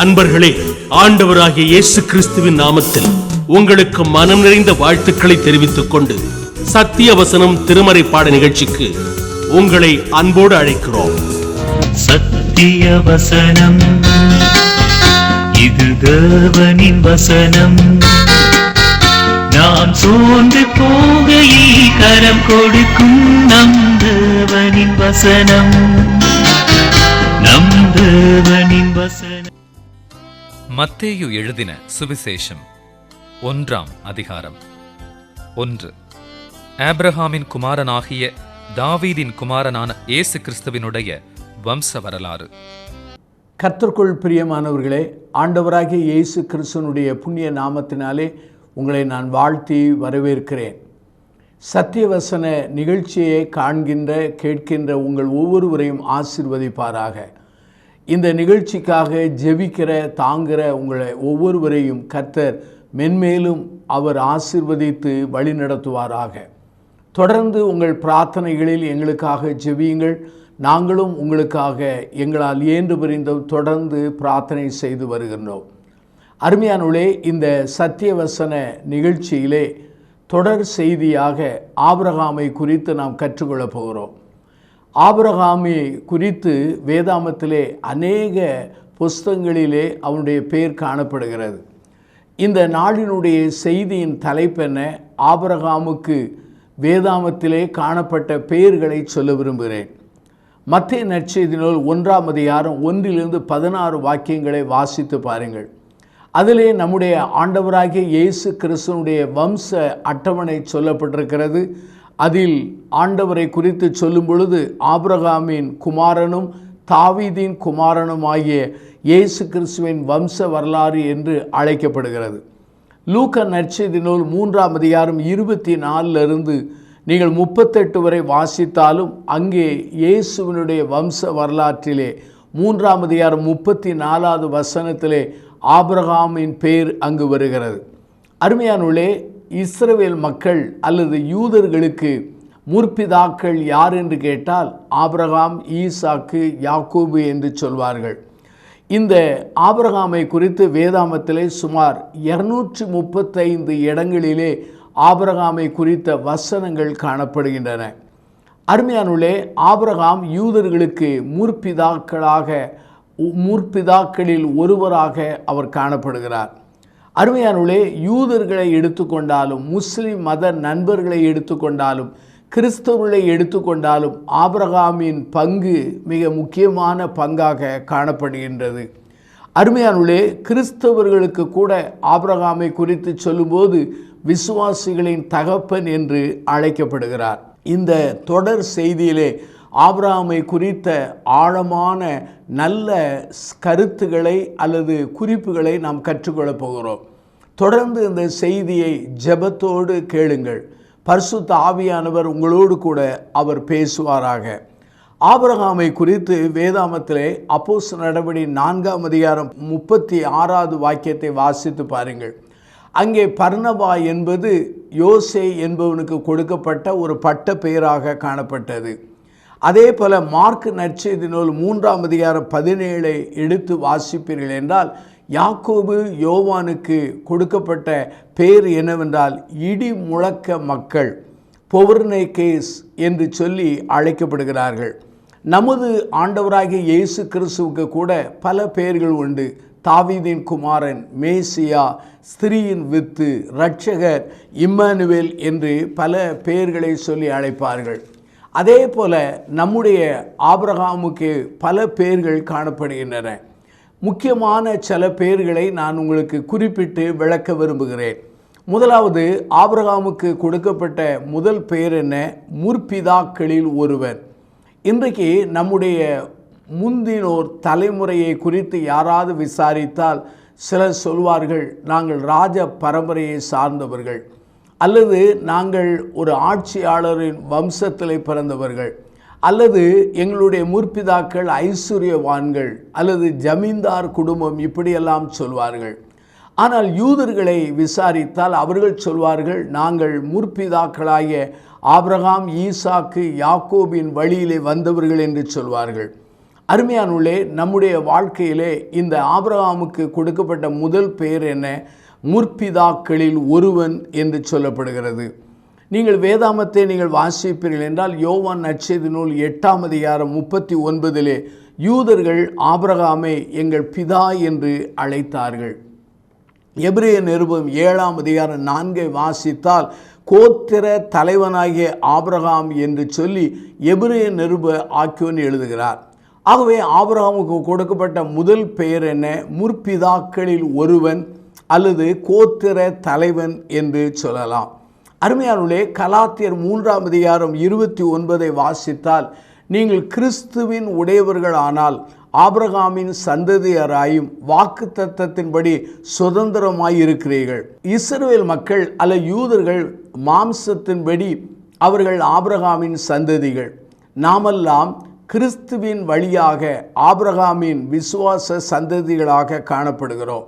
அன்பர்களே, ஆண்டவராகிய இயேசு கிறிஸ்துவின் நாமத்தில் உங்களுக்கு மனம் நிறைந்த வாழ்த்துக்களை தெரிவித்துக் கொண்டு சத்திய வசனம் திருமறை பாட நிகழ்ச்சிக்கு உங்களை அன்போடு அழைக்கிறோம். சத்திய வசனம், இது தேவனின் வசனம். நாம் சோர்ந்து போகையில் கரம் கொடுக்கும் நம் தேவனின் வசனம், நம் தேவனின் வசனம். மத்தேயு எழுதின சுவிசேஷம் 1ஆம் அதிகாரம். 1. ஆபிரகாமின் குமாரனாகிய தாவீதின் குமாரனான இயேசு கிறிஸ்துவினுடைய வம்ச வரலாறு. கர்த்தருக்குள் பிரியமானவர்களே, ஆண்டவராகிய இயேசு கிறிஸ்துவனுடைய புண்ணிய நாமத்தினாலே உங்களை நான் வாழ்த்தி வரவேற்கிறேன். சத்தியவசன நிகழ்ச்சியை காண்கின்ற கேட்கின்ற உங்கள் ஒவ்வொருவரையும் ஆசீர்வதிப்பாராக. இந்த நிகழ்ச்சிக்காக ஜெபிக்கிற தாங்குகிற உங்களை ஒவ்வொருவரையும் கர்த்தர் மென்மேலும் அவர் ஆசீர்வதித்து வழி நடத்துவாராக. தொடர்ந்து உங்கள் பிரார்த்தனைகளில் எங்களுக்காக ஜெபியுங்கள். நாங்களும் உங்களுக்காக எங்களால் இயன்று புரிந்த தொடர்ந்து பிரார்த்தனை செய்து வருகின்றோம். அருமையானவர்களே, இந்த சத்தியவசன நிகழ்ச்சியிலே தொடர் செய்தியாக ஆபிரகாமை குறித்து நாம் கற்றுக்கொள்ளப் போகிறோம். ஆபிரகாமை குறித்து வேதாமத்திலே அநேக புஸ்தகங்களிலே அவனுடைய பெயர் காணப்படுகிறது. இந்த நாளினுடைய செய்தியின் தலைப்பென்ன? ஆபிரகாமுக்கு வேதாமத்திலே காணப்பட்ட பெயர்களை சொல்ல விரும்புகிறேன். மத்தேயு நற்செய்தி நூல் 1ஆம் அதிகாரம் 1-16 வாக்கியங்களை வாசித்து பாருங்கள். அதிலே நம்முடைய ஆண்டவராகிய இயேசு கிறிஸ்துவனுடைய வம்ச அட்டவணை சொல்லப்பட்டிருக்கிறது. அதில் ஆண்டவரை குறித்து சொல்லும் பொழுது ஆபிரகாமின் குமாரனும் தாவீதின் குமாரனும் ஆகிய இயேசு கிறிஸ்துவின் வம்ச வரலாறு என்று அழைக்கப்படுகிறது. லூக்கா நற்செய்தி நூல் 3ஆம் அதிகாரம் 24 நீங்கள் 38 வரை வாசித்தாலும் அங்கே இயேசுவினுடைய வம்ச வரலாற்றிலே 3ஆம் அதிகாரம் 34வது வசனத்திலே ஆபிரகாமின் பெயர் அங்கு வருகிறது. அருமையானவர்களே, இஸ்ரவேல் மக்கள் அல்லது யூதர்களுக்கு முற்பிதாக்கள் யார் என்று கேட்டால் ஆபிரகாம், ஈசாக்கு, யாக்கோபு என்று சொல்வார்கள். இந்த ஆபிரகாமை குறித்து வேதாமத்திலே சுமார் 235 இடங்களிலே ஆபிரகாமை குறித்த வசனங்கள் காணப்படுகின்றன. அருமையானவர்களே, ஆபிரகாம் யூதர்களுக்கு முற்பிதாக்களில் ஒருவராக அவர் காணப்படுகிறார். அருமையானவர்களே, யூதர்களை எடுத்துக்கொண்டாலும், முஸ்லிம் மத நண்பர்களை எடுத்துக்கொண்டாலும், கிறிஸ்தவர்களை எடுத்துக்கொண்டாலும் ஆபிரகாமின் பங்கு மிக முக்கியமான பங்காக காணப்படுகின்றது. அருமையானவர்களே, கிறிஸ்தவர்களுக்கு கூட ஆபிரகாமை குறித்து சொல்லும்போது விசுவாசிகளின் தகப்பன் என்று அழைக்கப்படுகிறார். இந்த தொடர் செய்தியிலே ஆபிரகாமை குறித்த ஆழமான நல்ல கருத்துக்களை அல்லது குறிப்புகளை நாம் கற்றுக்கொள்ளப் போகிறோம். தொடர்ந்து இந்த செய்தியை ஜெபத்தோடு கேளுங்கள். பரிசுத்த ஆவியானவர் உங்களோடு கூட அவர் பேசுவாராக. ஆபிரகாமை குறித்து வேதாமத்திலே அப்போஸ்தலர் நடவடிக்கைகள் 4ஆம் அதிகாரம் 36வது வாக்கியத்தை வாசித்து பாருங்கள். அங்கே பர்னபா என்பது யோசே என்பவனுக்கு கொடுக்கப்பட்ட ஒரு பட்ட பெயராக காணப்பட்டது. அதே போல மார்க் நற்செய்தி நூல் 3ஆம் அதிகாரம் 17 எடுத்து வாசிப்பீர்கள் என்றால் யாக்கோபு யோவானுக்கு கொடுக்கப்பட்ட பெயர் என்னவென்றால் இடி முழக்க மக்கள், பொவர்னேகேஸ் என்று சொல்லி அழைக்கப்படுகிறார்கள். நமது ஆண்டவராகிய இயேசு கிறிஸ்துவுக்கு கூட பல பெயர்கள் உண்டு. தாவீதின் குமாரன், மேசியா, ஸ்திரீயின் வித்து, இரட்சகர், இம்மானுவேல் என்று பல பெயர்களை சொல்லி அழைப்பார்கள். அதே போல நம்முடைய ஆபிரகாமுக்கு பல பெயர்கள் காணப்படுகின்றன. முக்கியமான சில பெயர்களை நான் உங்களுக்கு குறிப்பிட்டு விளக்க விரும்புகிறேன். முதலாவது, ஆபிரகாமுக்கு கொடுக்கப்பட்ட முதல் பெயர் என்ன? முற்பிதாக்களில் ஒருவர். இன்றைக்கு நம்முடைய முந்தினோர் தலைமுறையை குறித்து யாராவது விசாரித்தால் சிலர் சொல்வார்கள், நாங்கள் ராஜ பரம்பரையை சார்ந்தவர்கள், அல்லது நாங்கள் ஒரு ஆட்சியாளரின் வம்சத்தில் பிறந்தவர்கள், அல்லது எங்களுடைய முற்பிதாக்கள் ஐஸ்வர்யவான்கள் அல்லது ஜமீன்தார் குடும்பம், இப்படியெல்லாம் சொல்வார்கள். ஆனால் யூதர்களை விசாரித்தால் அவர்கள் சொல்வார்கள், நாங்கள் முற்பிதாக்களாகிய ஆபிரகாம், ஈசாக்கு, யாக்கோபின் வழியிலே வந்தவர்கள் என்று சொல்வார்கள். அருமையானுள்ளே, நம்முடைய வாழ்க்கையிலே இந்த ஆபிரகாமுக்கு கொடுக்கப்பட்ட முதல் பெயர் என்ன? முற்பிதாக்களில் ஒருவன் என்று சொல்லப்படுகிறது. நீங்கள் வேதாமத்தை நீங்கள் வாசிப்பீர்கள் என்றால் யோவான் நற்செய்தி நூல் 8ஆம் அதிகாரம் 39 யூதர்கள் ஆபிரகாமை எங்கள் பிதா என்று அழைத்தார்கள். எபிரேய நிருபம் 7ஆம் அதிகாரம் 4 வாசித்தால் கோத்திர தலைவனாகிய ஆபிரகாம் என்று சொல்லி எபிரேய நிருப ஆக்கியோன் எழுதுகிறார். ஆகவே ஆபிரகாமுக்கு கொடுக்கப்பட்ட முதல் பெயர் என்ன? முற்பிதாக்களில் ஒருவன் அல்லது கோத்திர தலைவன் என்று சொல்லலாம். அருமையானவர்களே, கலாத்தியர் 3ஆம் அதிகாரம் 29 வாசித்தால் நீங்கள் கிறிஸ்துவின் உடையவர்கள் ஆனால் ஆபிரகாமின் சந்ததியராயும் வாக்குத்தத்தத்தின்படி சுதந்திரமாய் இருக்கிறீர்கள். இஸ்ரவேல் மக்கள் அல்ல யூதர்கள் மாம்சத்தின்படி அவர்கள் ஆபிரகாமின் சந்ததிகள். நாமெல்லாம் கிறிஸ்துவின் வழியாக ஆபிரகாமின் விசுவாச சந்ததிகளாக காணப்படுகிறோம்.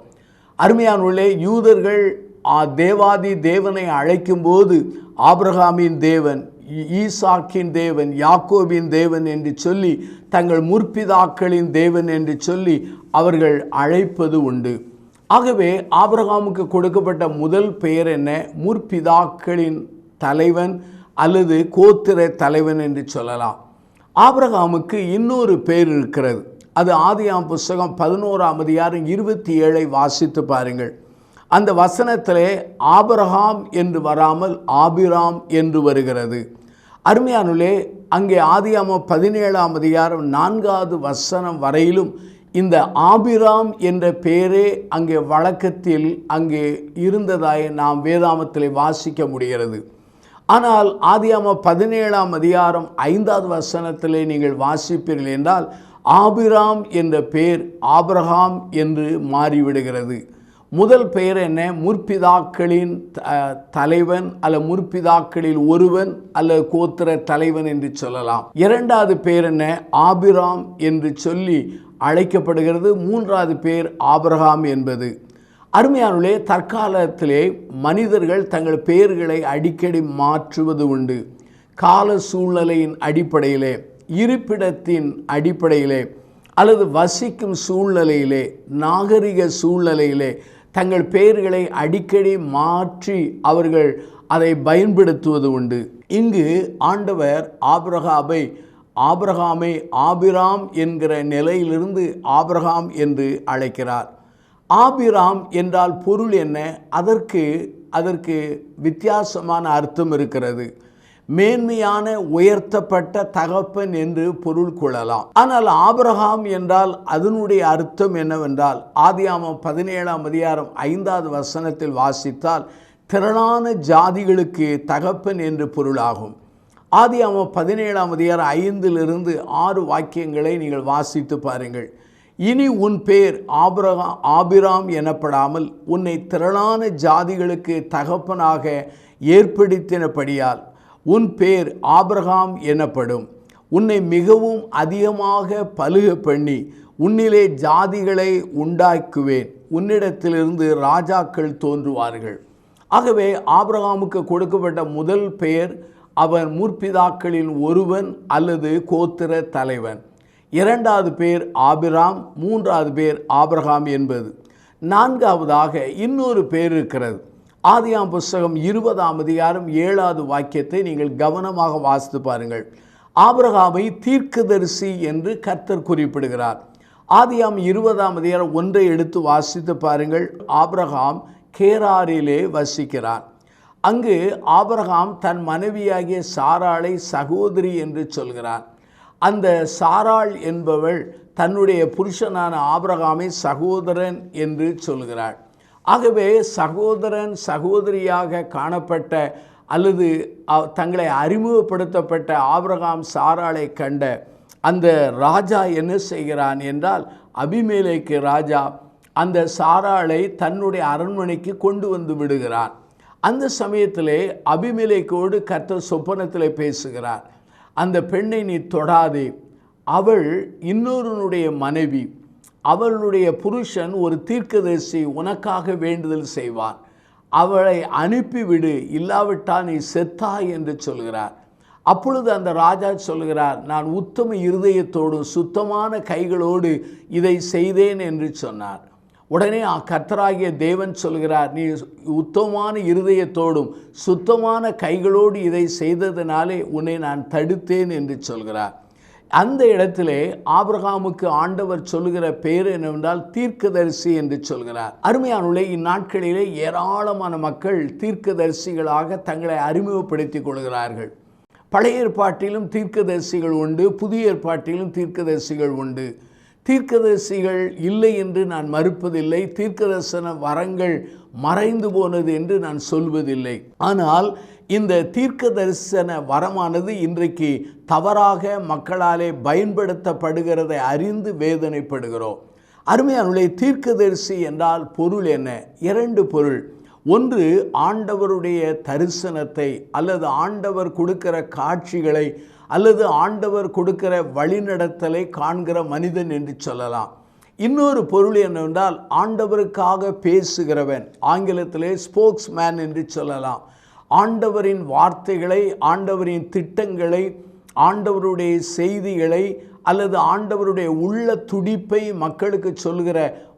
அருமையானவர்களே, யூதர்கள் தேவாதி தேவனை அழைக்கும்போது ஆபிரகாமின் தேவன், ஈசாக்கின் தேவன், யாக்கோபின் தேவன் என்று சொல்லி தங்கள் முற்பிதாக்களின் தேவன் என்று சொல்லி அவர்கள் அழைப்பது உண்டு. ஆகவே ஆபிரகாமுக்கு கொடுக்கப்பட்ட முதல் பெயர் என்ன? முற்பிதாக்களின் தலைவன் அல்லது கோத்திர தலைவன் என்று சொல்லலாம். ஆபிரகாமுக்கு இன்னொரு பெயர் இருக்கிறது. அது ஆதியாம் புஸ்தகம் 11ஆம் அதிகாரம் 27 வாசித்து பாருங்கள். அந்த வசனத்திலே ஆபிரகாம் என்று வராமல் ஆபிராம் என்று வருகிறது. அருமையானுள்ளே, அங்கே ஆதியாமம் 17ஆம் அதிகாரம் 4வது வசனம் வரையிலும் இந்த ஆபிராம் என்ற பெயரே அங்கே வழக்கத்தில் அங்கே இருந்ததாய் நாம் வேதாமத்திலே வாசிக்க முடிகிறது. ஆனால் ஆதியாமம் 17ஆம் அதிகாரம் 5வது வசனத்திலே நீங்கள் வாசிப்பீர்கள் என்றால் ஆபிராம் என்ற பெயர் ஆபிரகாம் என்று மாறிவிடுகிறது. முதல் பெயர் என்ன? முற்பிதாக்களின் தலைவன் அல்ல முற்பிதாக்களில் ஒருவன் அல்ல கோத்திர தலைவன் என்று சொல்லலாம். இரண்டாவது பெயர் என்ன? ஆபிராம் என்று சொல்லி அழைக்கப்படுகிறது. மூன்றாவது பெயர் ஆபிரகாம் என்பது. அருமையானவர்களே, தற்காலத்திலே மனிதர்கள் தங்கள் பெயர்களை அடிக்கடி மாற்றுவது உண்டு. கால சூழ்நிலையின் அடிப்படையிலே, இருப்பிடத்தின் அடிப்படையிலே அல்லது வசிக்கும் சூழ்நிலையிலே, நாகரிக சூழ்நிலையிலே தங்கள் பெயர்களை அடிக்கடி மாற்றி அவர்கள் அதை பயன்படுத்துவது உண்டு. இங்கு ஆண்டவர் ஆபிரகாமை ஆபிராம் என்கிற நிலையிலிருந்து ஆபிரகாம் என்று அழைக்கிறார். ஆபிராம் என்றால் பொருள் என்ன? அதற்கு வித்தியாசமான அர்த்தம் இருக்கிறது. மேன்மையான உயர்த்தப்பட்ட தகப்பன் என்று பொருள் கொள்ளலாம். ஆனால் ஆபிரகாம் என்றால் அதனுடைய அர்த்தம் என்னவென்றால் ஆதியாமம் 17ஆம் அதிகாரம் 5வது வசனத்தில் வாசித்தால் திரளான ஜாதிகளுக்கு தகப்பன் என்று பொருளாகும். ஆதியாமம் 17ஆம் அதிகாரம் 5லிருந்து 6 வாக்கியங்களை நீங்கள் வாசித்து பாருங்கள். இனி உன் பேர் ஆபிராம் எனப்படாமல் உன்னை திரளான ஜாதிகளுக்கு தகப்பனாக ஏற்படுத்தினபடியால் உன் பேர் ஆபிரகாம் எனப்படும். உன்னை மிகவும் அதிகமாக பலுக பண்ணி உன்னிலே ஜாதிகளை உண்டாக்குவேன். உன்னிடத்திலிருந்து ராஜாக்கள் தோன்றுவார்கள். ஆகவே ஆபிரகாமுக்கு கொடுக்கப்பட்ட முதல் பெயர் அவன் முற்பிதாக்களில் ஒருவன் அல்லது கோத்திர தலைவன். இரண்டாவது பேர் ஆபிராம், மூன்றாவது பேர் ஆபிரகாம் என்பது. நான்காவதாக இன்னொரு பேர் இருக்கிறது. ஆதியாம் புஸ்தகம் 20ஆம் அதிகாரம் 7வது வாக்கியத்தை நீங்கள் கவனமாக வாசித்து பாருங்கள். ஆபிரகாமை தீர்க்கதரிசி என்று கர்த்தர் குறிப்பிடுகிறார். ஆதியாம் 20ஆம் அதிகாரம் 1 எடுத்து வாசித்து பாருங்கள். ஆபிரகாம் கேராரிலே வசிக்கிறார். அங்கு ஆபிரகாம் தன் மனைவியாகிய சாராளை சகோதரி என்று சொல்கிறார். அந்த சாராள் என்பவள் தன்னுடைய புருஷனான ஆபிரகாமை சகோதரன் என்று சொல்கிறாள். ஆகவே சகோதரன் சகோதரியாக காணப்பட்ட அல்லது தங்களை அறிமுகப்படுத்தப்பட்ட ஆபிரகாம் சாராளை கண்ட அந்த ராஜா என்ன செய்கிறான் என்றால், அபிமெலேக்கு ராஜா அந்த சாராளை தன்னுடைய அரண்மனைக்கு கொண்டு வந்து விடுகிறான். அந்த சமயத்திலே அபிமெலேக்கோடு கர்த்தர் சொப்பனத்திலே பேசுகிறார். அந்த பெண்ணை நீ தொடாதே, அவள் இன்னொருனுடைய மனைவி, அவளுடைய புருஷன் ஒரு தீர்க்கதரிசி உனக்காக வேண்டுதல் செய்வான், அவளை அனுப்பிவிடு, இல்லாவிட்டால் நீ செத்தாய் என்று சொல்கிறார். அப்பொழுது அந்த ராஜா சொல்கிறார், நான் உத்தம இருதயத்தோடும் சுத்தமான கைகளோடு இதை செய்தேன் என்று சொன்னார். உடனே கர்த்தராகிய தேவன் சொல்கிறார், நீ உத்தமமான இருதயத்தோடும் சுத்தமான கைகளோடு இதை செய்ததினாலே உன்னை நான் தடுத்தேன் என்று சொல்கிறார். அந்த இடத்திலே ஆபிரகாமுக்கு ஆண்டவர் சொல்லுகிற பேர் என்னவென்றால் தீர்க்கதரிசி என்று சொல்கிறார். அருமையானவர்களே, இந்நாட்களிலே ஏராளமான மக்கள் தீர்க்கதரிசிகளாக தங்களை அறிமுகப்படுத்திக் கொள்கிறார்கள். பழைய ஏற்பாட்டிலும் தீர்க்கதரிசிகள் உண்டு, புதிய ஏற்பாட்டிலும் தீர்க்கதரிசிகள் உண்டு. தீர்க்கதரிசிகள் இல்லை என்று நான் மறுப்பதில்லை, தீர்க்கதரிசன வரங்கள் மறைந்து போனது என்று நான் சொல்வதில்லை. ஆனால் இந்த தீர்க்க தரிசன வரமானது இன்றைக்கு தவறாக மக்களாலே பயன்படுத்தப்படுகிறதை அறிந்து வேதனைப்படுகிறோம். அருமையானவர்களே, தீர்க்கதரிசி என்றால் பொருள் என்ன? இரண்டு பொருள். ஒன்று, ஆண்டவருடைய தரிசனத்தை அல்லது ஆண்டவர் கொடுக்கிற காட்சிகளை அல்லது ஆண்டவர் கொடுக்கிற வழிநடத்தலை காண்கிற மனிதன் என்று சொல்லலாம். இன்னொரு பொருள் என்னவென்றால் ஆண்டவருக்காக பேசுகிறவன், ஆங்கிலத்திலே ஸ்போக்ஸ்மேன் என்று சொல்லலாம். ஆண்டவரின் வார்த்தைகளை, ஆண்டவரின் திட்டங்களை, ஆண்டவருடைய செய்திகளை அல்லது ஆண்டவருடைய உள்ள துடிப்பை மக்களுக்கு சொல்கிற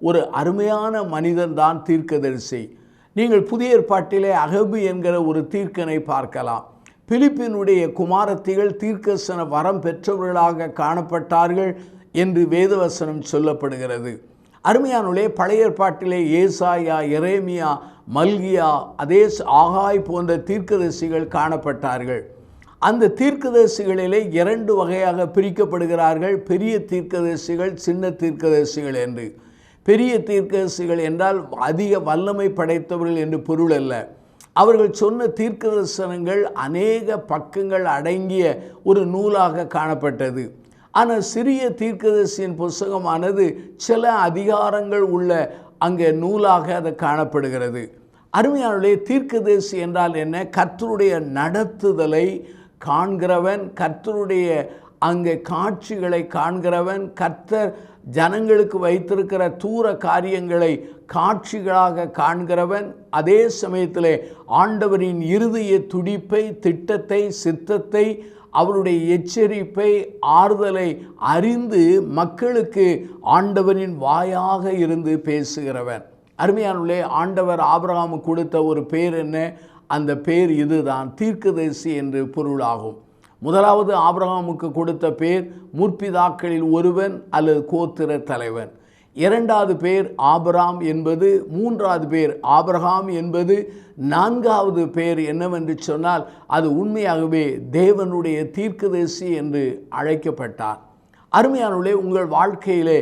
ஒரு அருமையான மனிதன் தான் தீர்க்கதரிசி. நீங்கள் புதிய ஏற்பாட்டிலே அகபு என்கிற ஒரு தீர்க்கனை பார்க்கலாம். பிலிப்பினுடைய குமாரத்திகள் தீர்க்கதரிசன வரம் பெற்றவர்களாக காணப்பட்டார்கள் என்று வேதவசனம் சொல்லப்படுகிறது. அருமையானவர்களே, பழைய ஏற்பாட்டிலே ஏசாயா, எரேமியா, மல்கியா, அதே ஆகாய் போன்ற தீர்க்கதரிசிகள் காணப்பட்டார்கள். அந்த தீர்க்கதரிசிகளிலே இரண்டு வகையாக பிரிக்கப்படுகிறார்கள். பெரிய தீர்க்கதரிசிகள், சின்ன தீர்க்கதரிசிகள் என்று. பெரிய தீர்க்கதரிசிகள் என்றால் அதிக வல்லமை படைத்தவர்கள் என்று பொருள் அல்ல. அவர்கள் சொன்ன தீர்க்கதரிசனங்கள் அநேக பக்கங்கள் அடங்கிய ஒரு நூலாக காணப்பட்டது. ஆனால் சிறிய தீர்க்கதரிசியின் புஸ்தகமானது சில அதிகாரங்கள் உள்ள அங்கே நூலாக அது காணப்படுகிறது. அருமையானவர்களே, தீர்க்கதரிசி என்றால் என்ன? கர்த்தருடைய நடத்துதலை காண்கிறவன், கர்த்தருடைய அங்கே காட்சிகளை காண்கிறவன், கர்த்தர் ஜனங்களுக்கு வைத்திருக்கிற தூர காரியங்களை காட்சிகளாக காண்கிறவன். அதே சமயத்தில் ஆண்டவரின் இருதய துடிப்பை, திட்டத்தை, சித்தத்தை, அவருடைய எச்சரிப்பை, ஆறுதலை அறிந்து மக்களுக்கு ஆண்டவரின் வாயாக இருந்து பேசுகிறவன். அருமையானவர்களே, ஆண்டவர் ஆபிரகாமுக்கு கொடுத்த ஒரு பேர் என்ன? அந்த பேர் இதுதான், தீர்க்கதரிசி என்று பொருளாகும். முதலாவது ஆபிரகாமுக்கு கொடுத்த பேர் முற்பிதாக்களில் ஒருவன் அல்லது கோத்திர தலைவன். இரண்டாவது பேர் ஆபிராம் என்பது, மூன்றாவது பேர் ஆபிரகாம் என்பது, நான்காவது பேர் என்னவென்று சொன்னால் அது உண்மையாகவே தேவனுடைய தீர்க்கதரிசி என்று அழைக்கப்பட்டார். அருமையானவர்களே, உங்கள் வாழ்க்கையிலே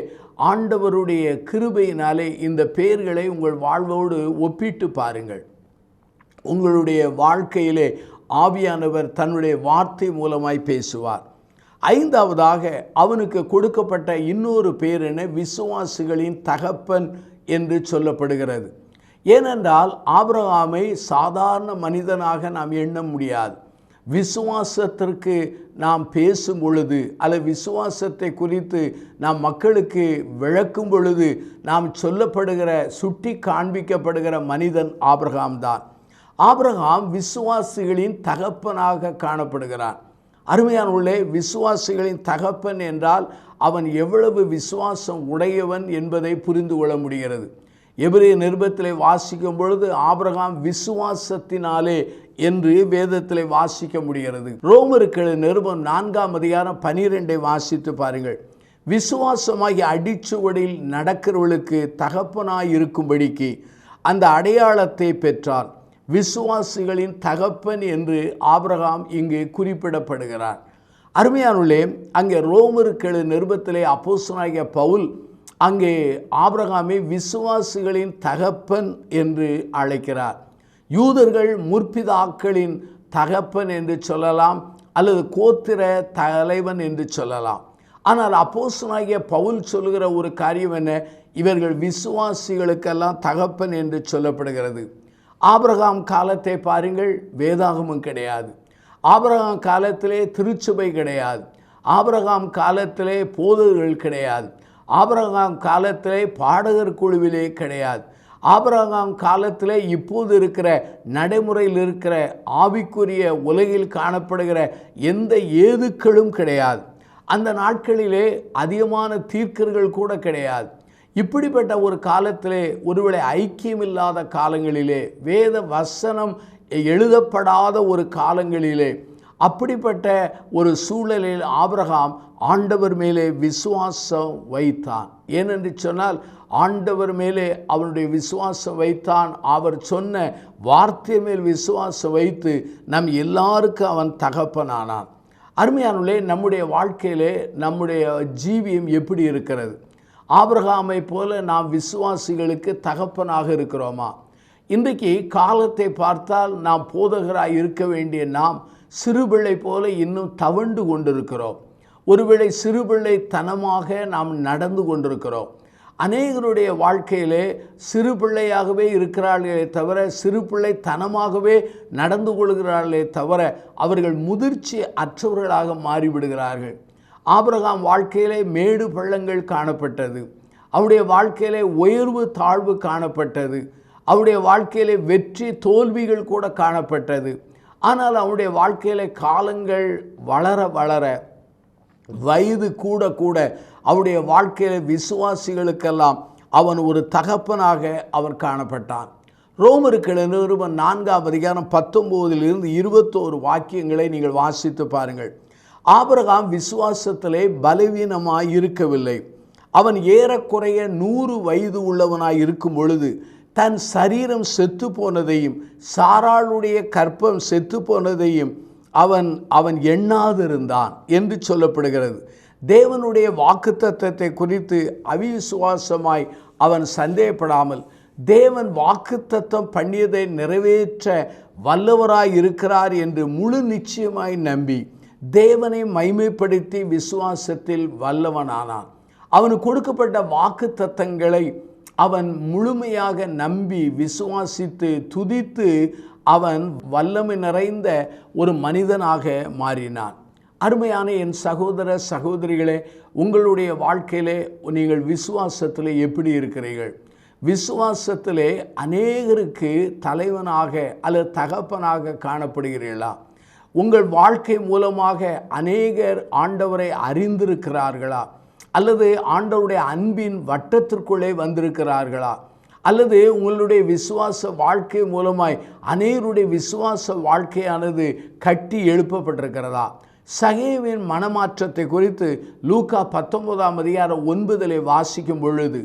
ஆண்டவருடைய கிருபையினாலே இந்த பெயர்களை உங்கள் வாழ்வோடு ஒப்பிட்டு பாருங்கள். உங்களுடைய வாழ்க்கையிலே ஆவியானவர் தன்னுடைய வார்த்தை மூலமாய் பேசுவார். ஐந்தாவதாக அவனுக்கு கொடுக்கப்பட்ட இன்னொரு பேர் என்ன? விசுவாசிகளின் தகப்பன் என்று சொல்லப்படுகிறது. ஏனென்றால் ஆபிரகாமை சாதாரண மனிதனாக நாம் எண்ண முடியாது. விசுவாசத்திற்கு நாம் பேசும் பொழுது அல்லது விசுவாசத்தை குறித்து நாம் மக்களுக்கு விளக்கும் பொழுது நாம் சொல்லப்படுகிற, சுட்டி காண்பிக்கப்படுகிற மனிதன் ஆபிரகாம் தான். ஆபிரகாம் விசுவாசிகளின் தகப்பனாக காணப்படுகிறான். அருமையானவர்களே, விசுவாசிகளின் தகப்பன் என்றால் அவன் எவ்வளவு விசுவாசம் உடையவன் என்பதை புரிந்து கொள்ள முடிகிறது. எபிரேய நிருபத்திலே வாசிக்கும் பொழுது ஆபிரகாம் விசுவாசத்தினாலே என்று வேதத்திலே வாசிக்க முடிகிறது. ரோமருக்கு நிருபம் 4ஆம் அதிகாரம் 12 வாசித்து பாருங்கள். விசுவாசமாகிய அடிச்சுவடியில் நடக்கிறவர்களுக்கு தகப்பனாய் இருக்கும்படிக்கு அந்த அடையாளத்தை பெற்றார். விசுவாசிகளின் தகப்பன் என்று ஆபிரகாம் இங்கு குறிப்பிடப்படுகிறார். அருமையானவர்களே, அங்கே ரோமருக்கு நிருபத்திலே அப்போஸ்தலனாகிய பவுல் அங்கே ஆபிரகாமை விசுவாசிகளின் தகப்பன் என்று அழைக்கிறார். யூதர்கள் முற்பிதாக்களின் தகப்பன் என்று சொல்லலாம் அல்லது கோத்திர தலைவன் என்று சொல்லலாம். ஆனால் அப்போஸ்தலனாகிய பவுல் சொல்லுகிற ஒரு காரியம் என்ன? இவர்கள் விசுவாசிகளுக்கெல்லாம் தகப்பன் என்று சொல்லப்படுகிறது. ஆபிரகாம் காலத்தை பாருங்கள், வேதாகமம் கிடையாது. ஆபிரகாம் காலத்திலே திருச்சபை கிடையாது. ஆபிரகாம் காலத்திலே போதகர்கள் கிடையாது. ஆபிரகாம் காலத்திலே பாடகர் குழுவிலே கிடையாது. ஆபிரகாம் காலத்தில் இப்போது இருக்கிற நடைமுறையில் இருக்கிற ஆவிக்குரிய உலகில் காணப்படுகிற எந்த ஏதுக்களும் கிடையாது. அந்த நாட்களிலே அதிகமான தீர்க்கர்கள் கூட கிடையாது. இப்படிப்பட்ட ஒரு காலத்திலே, ஒருவேளை ஐக்கியமில்லாத காலங்களிலே, வேத வசனம் எழுதப்படாத ஒரு காலங்களிலே, அப்படிப்பட்ட ஒரு சூழலில் ஆபிரகாம் ஆண்டவர் மேலே விசுவாசம் வைத்தான். ஏனென்று சொன்னால், ஆண்டவர் மேலே அவனுடைய விசுவாசம் வைத்தான். அவர் சொன்ன வார்த்தை மேல் விசுவாசம் வைத்து நம் எல்லாருக்கும் அவன் தகப்பனானான். அருமையானவர்களே, நம்முடைய வாழ்க்கையிலே நம்முடைய ஜீவியம் எப்படி இருக்கிறது? ஆபிரகாமை போல நாம் விசுவாசிகளுக்கு தகப்பனாக இருக்கிறோமா? இன்றைக்கு காலத்தை பார்த்தால் நாம் போதகராய் இருக்க வேண்டிய நாம் சிறுபிள்ளை போல இன்னும் தவண்டு கொண்டிருக்கிறோம். ஒருவேளை சிறுபிள்ளை தனமாக நாம் நடந்து கொண்டிருக்கிறோம். அநேகருடைய வாழ்க்கையிலே சிறு பிள்ளையாகவே இருக்கிறார்களே தவிர, சிறு பிள்ளை தனமாகவே நடந்து கொள்கிறார்களே தவிர, அவர்கள் முதிர்ச்சி அற்றவர்களாக மாறிவிடுகிறார்கள். ஆபிரகாம் வாழ்க்கையிலே மேடு பள்ளங்கள் காணப்பட்டது. அவருடைய வாழ்க்கையிலே உயர்வு தாழ்வு காணப்பட்டது. அவருடைய வாழ்க்கையிலே வெற்றி தோல்விகள் கூட காணப்பட்டது. ஆனால் அவருடைய வாழ்க்கையிலே காலங்கள் வளர வளர, வயது கூட கூட, அவருடைய வாழ்க்கையில் விசுவாசிகளுக்கெல்லாம் அவன் ஒரு தகப்பனாக அவன் காணப்பட்டான். ரோமருக்கு நிருபம் 4ஆம் அதிகாரம் 19 21 வாக்கியங்களை நீங்கள் வாசித்து பாருங்கள். ஆபிரகாம் விசுவாசத்திலே பலவீனமாய் இருக்கவில்லை. அவன் ஏறக்குறைய 100 வயது உள்ளவனாய் இருக்கும் பொழுது தன் சரீரம் செத்து போனதையும் சாராளுடைய கற்பம் செத்து போனதையும் அவன் எண்ணாதிருந்தான் என்று சொல்லப்படுகிறது. தேவனுடைய வாக்குத்தத்தத்தை குறித்து அவிசுவாசமாய் அவன் சந்தேகப்படாமல், தேவன் வாக்குத்தத்தம் பண்ணியதை நிறைவேற்ற வல்லவராய் இருக்கிறார் என்று முழு நிச்சயமாய் நம்பி தேவனை மைமைப்படுத்தி விசுவாசத்தில் வல்லவனானான். அவனுக்கு கொடுக்கப்பட்ட வாக்குத்தத்தங்களை அவன் முழுமையாக நம்பி விசுவாசித்து துதித்து அவன் வல்லமை நிறைந்த ஒரு மனிதனாக மாறினான். அருமையான என் சகோதர சகோதரிகளே, உங்களுடைய வாழ்க்கையிலே நீங்கள் விசுவாசத்தில் எப்படி இருக்கிறீர்கள்? விசுவாசத்திலே அநேகருக்கு தலைவனாக அல்லது தகப்பனாக காணப்படுகிறீர்களா? உங்கள் வாழ்க்கை மூலமாக அநேகர் ஆண்டவரை அறிந்திருக்கிறார்களா? அல்லது ஆண்டவருடைய அன்பின் வட்டத்திற்குள்ளே வந்திருக்கிறார்களா? அல்லது உங்களுடைய விசுவாச வாழ்க்கை மூலமாய் அநேகருடைய விசுவாச வாழ்க்கையானது கட்டி எழுப்பப்பட்டிருக்கிறதா? சகேவின் மனமாற்றத்தை குறித்து லூக்கா 19ஆம் அதிகாரம் 9 வாசிக்கும் பொழுது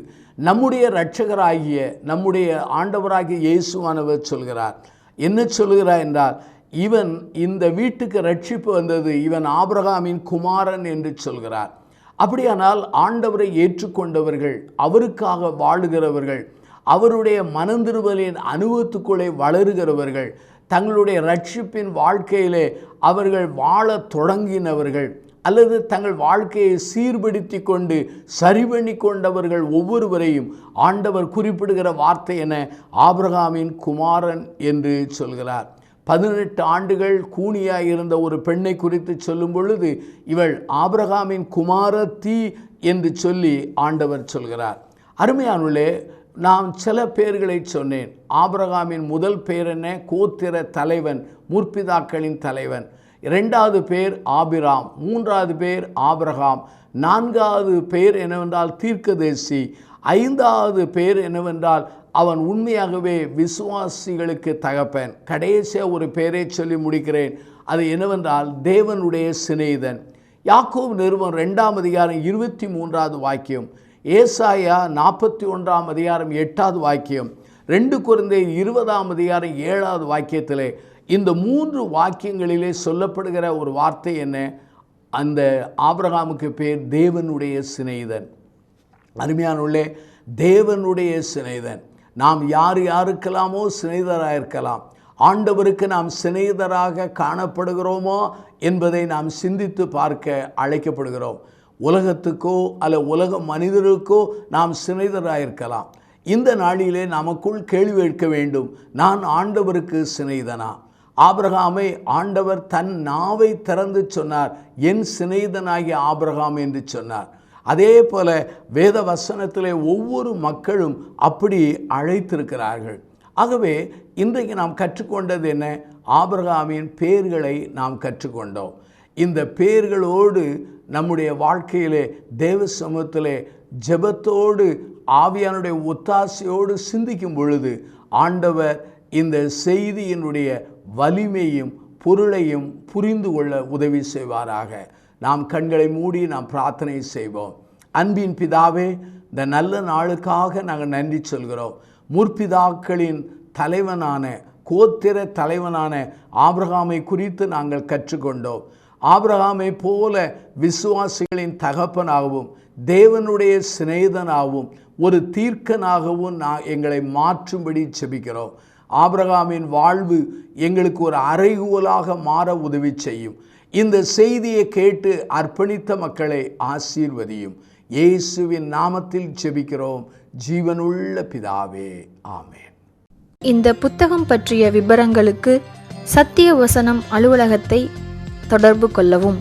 நம்முடைய இரட்சகராகிய நம்முடைய ஆண்டவராகிய இயேசுவானவர் சொல்கிறார். என்ன சொல்கிறார் என்றால், இவன் இந்த வீட்டுக்கு ரட்சிப்பு வந்தது, இவன் ஆபிரகாமின் குமாரன் என்று சொல்கிறார். அப்படியானால் ஆண்டவரை ஏற்றுக்கொண்டவர்கள், அவருக்காக வாழுகிறவர்கள், அவருடைய மனந்திருவலின் அனுபவத்துக்குள்ளே வளருகிறவர்கள், தங்களுடைய ரட்சிப்பின் வாழ்க்கையிலே அவர்கள் வாழ தொடங்கினவர்கள், அல்லது தங்கள் வாழ்க்கையை சீர்படுத்தி கொண்டு சரி பண்ணி கொண்டவர்கள் ஒவ்வொருவரையும் ஆண்டவர் குறிப்பிடுகிற வார்த்தை என ஆபிரகாமின் குமாரன் என்று சொல்கிறார். 18 ஆண்டுகள் கூனியாய் இருந்த ஒரு பெண்ணை குறித்து சொல்லும் பொழுது இவள் ஆபிரகாமின் குமாரத்தி என்று சொல்லி ஆண்டவர் சொல்கிறார். அருமையானுள்ளே, நான் சில பெயர்களை சொன்னேன். ஆபிரகாமின் முதல் பெயர் என்ன? கோத்திர தலைவன், முற்பிதாக்களின் தலைவன். 2வது பேர் ஆபிராம், 3வது பேர் ஆபிரகாம், 4வது பெயர் என்னவென்றால் தீர்க்கதரிசி, 5வது பெயர் என்னவென்றால் அவன் உண்மையாகவே விசுவாசிகளுக்கு தகப்பன். கடைசியாக ஒரு பெயரை சொல்லி முடிக்கிறேன். அது என்னவென்றால் தேவனுடைய சிநேகிதன். யாக்கோபு நிருபம் 2ஆம் அதிகாரம் 23வது வாக்கியம், ஏசாயா 41ஆம் அதிகாரம் 8வது வாக்கியம், 2 கொரிந்தியர் 20ஆம் அதிகாரம் 7வது வாக்கியத்திலே இந்த 3 வாக்கியங்களிலே சொல்லப்படுகிற ஒரு வார்த்தை என்ன? அந்த ஆபிரகாமுக்கு பேர் தேவனுடைய சிநேகிதன். அருமையானுள்ளே, தேவனுடைய சிநேகிதன். நாம் யாருக்கெல்லாமோ சிநேகிதராக இருக்கலாம். ஆண்டவருக்கு நாம் சிநேகிதராக காணப்படுகிறோமோ என்பதை நாம் சிந்தித்து பார்க்க அழைக்கப்படுகிறோம். உலகத்துக்கோ அல்ல உலக மனிதருக்கோ நாம் சிநேகிதராக இருக்கலாம். இந்த நாளிலே நமக்குள் கேள்வி கேட்க வேண்டும், நான் ஆண்டவருக்கு சிநேகிதனா? ஆபிரகாமை ஆண்டவர் தன் நாவை திறந்து சொன்னார், என் சிநேகிதனாகிய ஆபிரகாம் என்று சொன்னார். அதே போல வேத வசனத்திலே ஒவ்வொரு மக்களும் அப்படி அழைத்திருக்கிறார்கள். ஆகவே இன்றைக்கு நாம் கற்றுக்கொண்டது என்ன? ஆபிரகாமின் பெயர்களை நாம் கற்றுக்கொண்டோம். இந்த பெயர்களோடு நம்முடைய வாழ்க்கையிலே தேவ சமூகத்திலே ஜெபத்தோடு ஆவியானுடைய ஒத்தாசையோடு சிந்திக்கும் பொழுது ஆண்டவர் இந்த செய்தியினுடைய வலிமையும் பொருளையும் புரிந்து கொள்ள உதவி செய்வாராக. நாம் கண்களை மூடி நாம் பிரார்த்தனை செய்வோம். அன்பின் பிதாவே, இந்த நல்ல நாளுக்காக நாங்கள் நன்றி சொல்கிறோம். முற்பிதாக்களின் தலைவனான கோத்திர தலைவனான ஆபிரகாமை குறித்து நாங்கள் கற்றுக்கொண்டோம். ஆபிரகாமை போல விசுவாசிகளின் தகப்பனாகவும் தேவனுடைய சிநேகிதனாகவும் ஒரு தீர்க்கனாகவும் எங்களை மாற்றும்படி செபிக்கிறோம். ஆபிரகாமின் வாழ்வு எங்களுக்கு ஒரு அறைகூவலாக மாற உதவி செய்யும். இந்த செய்தியை கேட்டு அர்ப்பணித்த மக்களை ஆசீர்வதியும். இயேசுவின் நாமத்தில் செபிக்கிறோம் ஜீவனுள்ள பிதாவே, ஆமென். இந்த புத்தகம் பற்றிய விபரங்களுக்கு சத்திய வசனம் அலுவலகத்தை தொடர்பு கொள்ளவும்.